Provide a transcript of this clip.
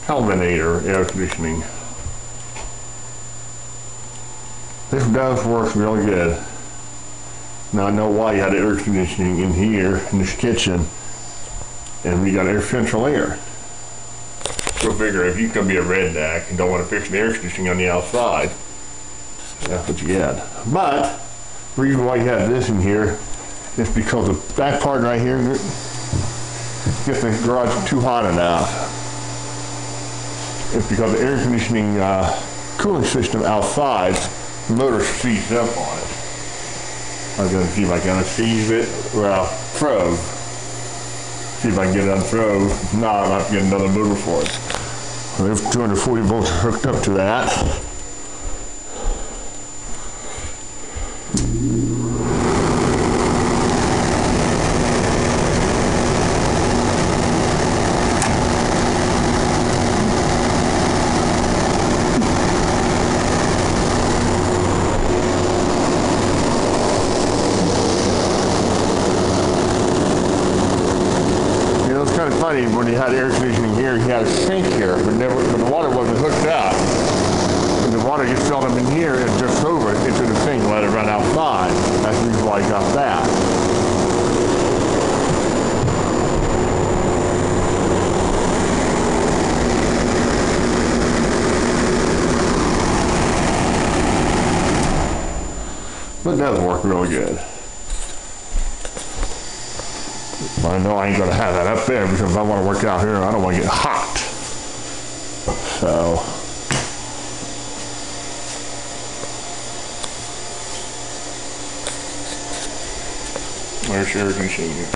kelvinaire air conditioning. This does work really good. Now I know why you had air conditioning in here in this kitchen, and we got central air. Go figure, if you're gonna be a redneck and don't want to fix the air conditioning on the outside, that's what you get. But the reason why you have this in here is because the back part right here gets the garage too hot enough. It's because the air conditioning cooling system outside, the motor speeds up on it. I'm going to see if I can unseize it. Well, froze. See if I can get it unfroze. If not, I'll have to get another motor for it. So there's 240 volts hooked up to that. Kind of funny, when you had air conditioning here, you had a sink here, but the water wasn't hooked up. And the water gets filled up in here and just over it into the sink and let it run outside. That's the reason why I got that. But it does work really good. I know I ain't gonna have that up there because I want to work out here. I don't want to get hot. So there's your air conditioning.